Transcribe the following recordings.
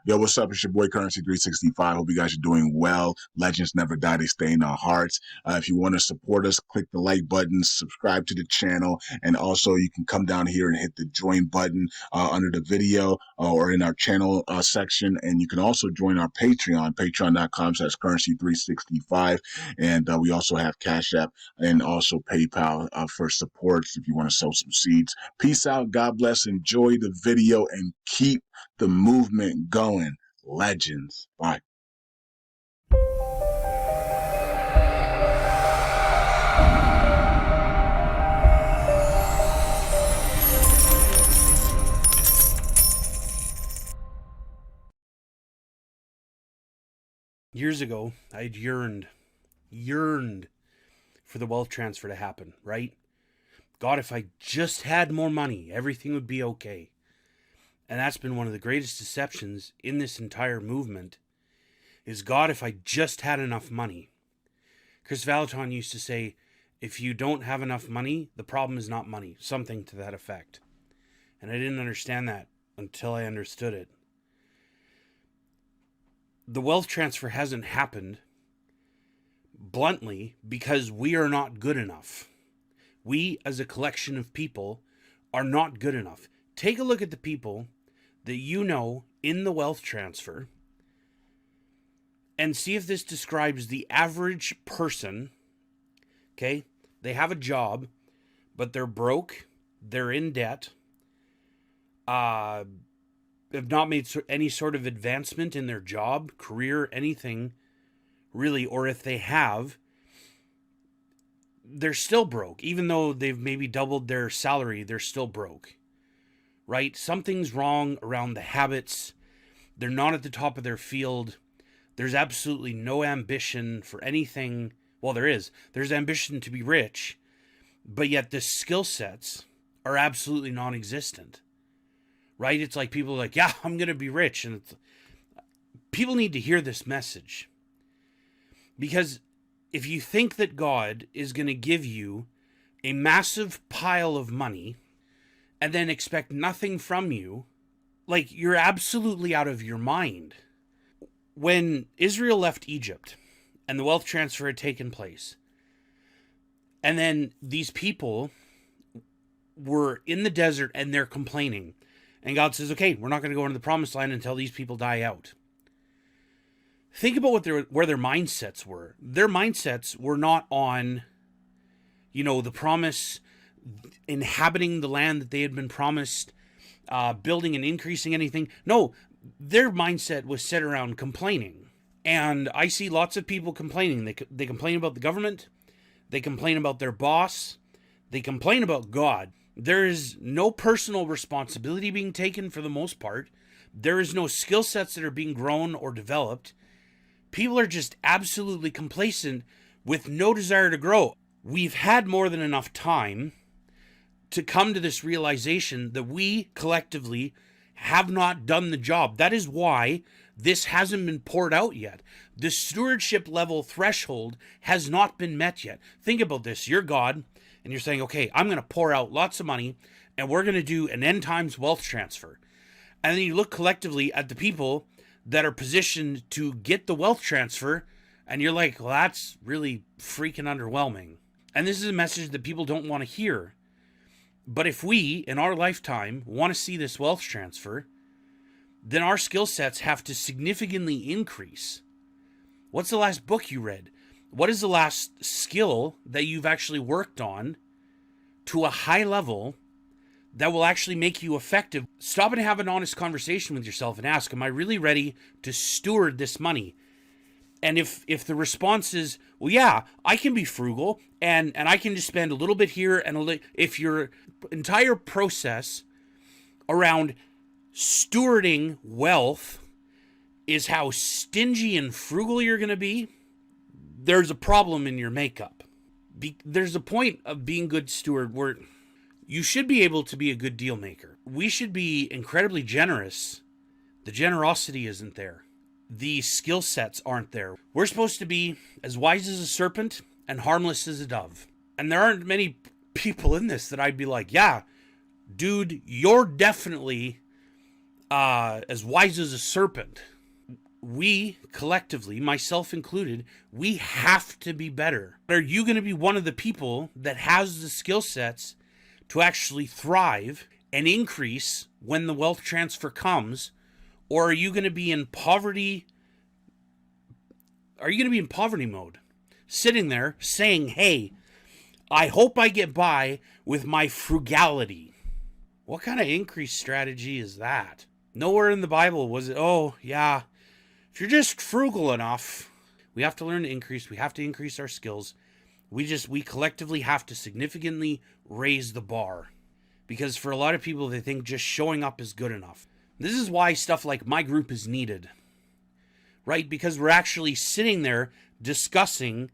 Yo, what's up? It's your boy Currency 365. Hope you guys are doing well. Legends never die, they stay in our hearts. If you want to support us, click the like button, subscribe to the channel, and also you can come down here and hit the join button under the video or in our channel section. And you can also join our Patreon, patreon.com/currency365. And we also have Cash App and also PayPal for supports if you want to sow some seeds. Peace out. God bless. Enjoy the video and keep the movement going. Legends. Bye. Years ago, I'd yearned for the wealth transfer to happen, right? God, if I just had more money, everything would be okay. And that's been one of the greatest deceptions in this entire movement is, God, if I just had enough money. Chris Valaton used to say, if you don't have enough money, the problem is not money, something to that effect. And I didn't understand that until I understood it. The wealth transfer hasn't happened, bluntly, because we are not good enough. We, as a collection of people, are not good enough. Take a look at the people that you know in the wealth transfer and see if this describes the average person. Okay? They have a job, but they're broke, they're in debt, have not made any sort of advancement in their job, career, anything really, or if they have, they're still broke. Even though they've maybe doubled their salary, they're still broke, right? Something's wrong around the habits. They're not at the top of their field. There's absolutely no ambition for anything. Well, there is. There's ambition to be rich, but yet the skill sets are absolutely non-existent. Right? It's like people are like, yeah, I'm going to be rich. And people need to hear this message. Because if you think that God is going to give you a massive pile of money and then expect nothing from you, like, you're absolutely out of your mind. When Israel left Egypt and the wealth transfer had taken place, and then these people were in the desert and they're complaining, and God says, okay, we're not going to go into the promised land until these people die out. Think about where their mindsets were. Their mindsets were not on, the promise, inhabiting the land that they had been promised, building and increasing anything. No, their mindset was set around complaining. And I see lots of people complaining. They complain about the government. They complain about their boss. They complain about God. There is no personal responsibility being taken for the most part. There is no skill sets that are being grown or developed. People are just absolutely complacent with no desire to grow. We've had more than enough time to come to this realization that we collectively have not done the job. That is why this hasn't been poured out yet. The stewardship level threshold has not been met yet. Think about this. You're God. And you're saying, okay, I'm going to pour out lots of money and we're going to do an end times wealth transfer. And then you look collectively at the people that are positioned to get the wealth transfer and you're like, well, that's really freaking underwhelming. And this is a message that people don't want to hear. But if we, in our lifetime, want to see this wealth transfer, then our skill sets have to significantly increase. What's the last book you read? What is the last skill that you've actually worked on to a high level that will actually make you effective? Stop and have an honest conversation with yourself and ask, am I really ready to steward this money? And if the response is, well, yeah, I can be frugal and I can just spend a little bit here and if your entire process around stewarding wealth is how stingy and frugal you're going to be, there's a problem in your makeup. There's a point of being good steward where you should be able to be a good deal maker. We should be incredibly generous. The generosity isn't there. The skill sets aren't there. We're supposed to be as wise as a serpent and harmless as a dove. And there aren't many people in this that I'd be like, yeah, dude, you're definitely as wise as a serpent. We collectively, myself included, we have to be better. Are you going to be one of the people that has the skill sets to actually thrive and increase when the wealth transfer comes? Or are you going to be in poverty? Are you going to be in poverty mode? Sitting there saying, hey, I hope I get by with my frugality. What kind of increase strategy is that? Nowhere in the Bible was it, oh, yeah, if you're just frugal enough, we have to learn to increase. We have to increase our skills. We collectively have to significantly raise the bar. Because for a lot of people, they think just showing up is good enough. This is why stuff like my group is needed. Right? Because we're actually sitting there discussing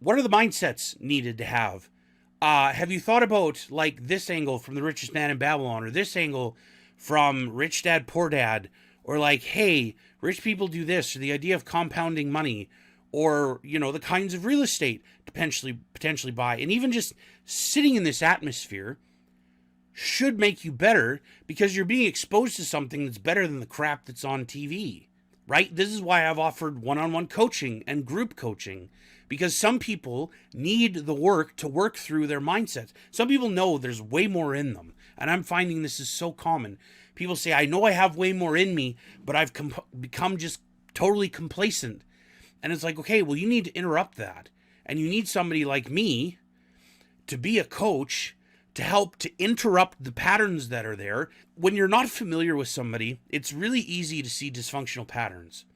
what are the mindsets needed to have. Have you thought about like this angle from The Richest Man in Babylon, or this angle from Rich Dad Poor Dad, or like, hey, rich people do this, or the idea of compounding money, or the kinds of real estate to potentially buy, and even just sitting in this atmosphere should make you better because you're being exposed to something that's better than the crap that's on TV. Right? This is why I've offered one-on-one coaching and group coaching, because some people need the work to work through their mindsets. Some people know there's way more in them, and I'm finding this is so common. People say, I know I have way more in me, but I've become just totally complacent. And it's like, okay, well, you need to interrupt that. And you need somebody like me to be a coach to help to interrupt the patterns that are there. When you're not familiar with somebody, it's really easy to see dysfunctional patterns,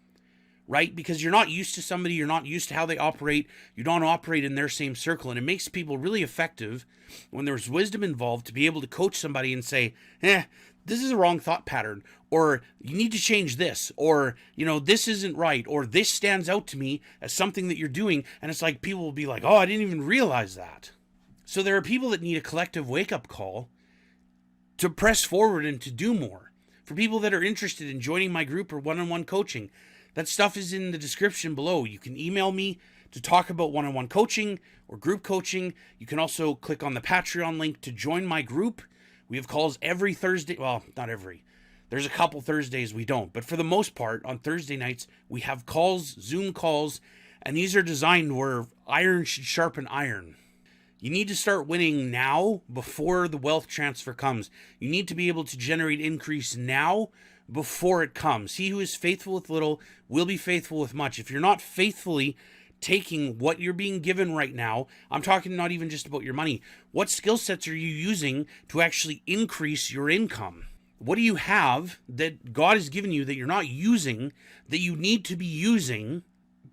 right? Because you're not used to somebody, you're not used to how they operate, you don't operate in their same circle, and it makes people really effective when there's wisdom involved to be able to coach somebody and say, this is a wrong thought pattern, or you need to change this, or, this isn't right, or this stands out to me as something that you're doing, and it's like people will be like, oh, I didn't even realize that. So there are people that need a collective wake-up call to press forward and to do more. For people that are interested in joining my group or one-on-one coaching, that stuff is in the description below. You can email me to talk about one-on-one coaching or group coaching. You can also click on the Patreon link to join my group. We have calls every Thursday. Well, not every. There's a couple Thursdays we don't. But for the most part, on Thursday nights, we have calls, Zoom calls, and these are designed where iron should sharpen iron. You need to start winning now before the wealth transfer comes. You need to be able to generate increase now before it comes. He who is faithful with little will be faithful with much. If you're not faithfully taking what you're being given right now, I'm talking not even just about your money. What skill sets are you using to actually increase your income? What do you have that God has given you that you're not using, that you need to be using?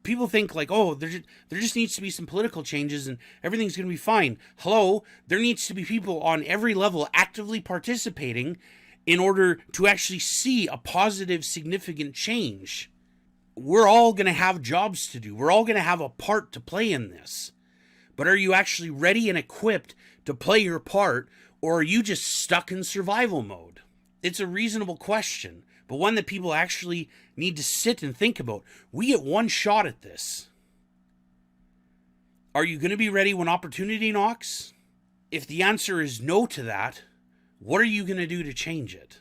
People think like, oh, there just needs to be some political changes and everything's going to be fine. Hello, there needs to be people on every level actively participating in order to actually see a positive, significant change. We're all going to have jobs to do. We're all going to have a part to play in this. But are you actually ready and equipped to play your part, or are you just stuck in survival mode? It's a reasonable question, but one that people actually need to sit and think about. We get one shot at this. Are you going to be ready when opportunity knocks? If the answer is no to that, what are you going to do to change it?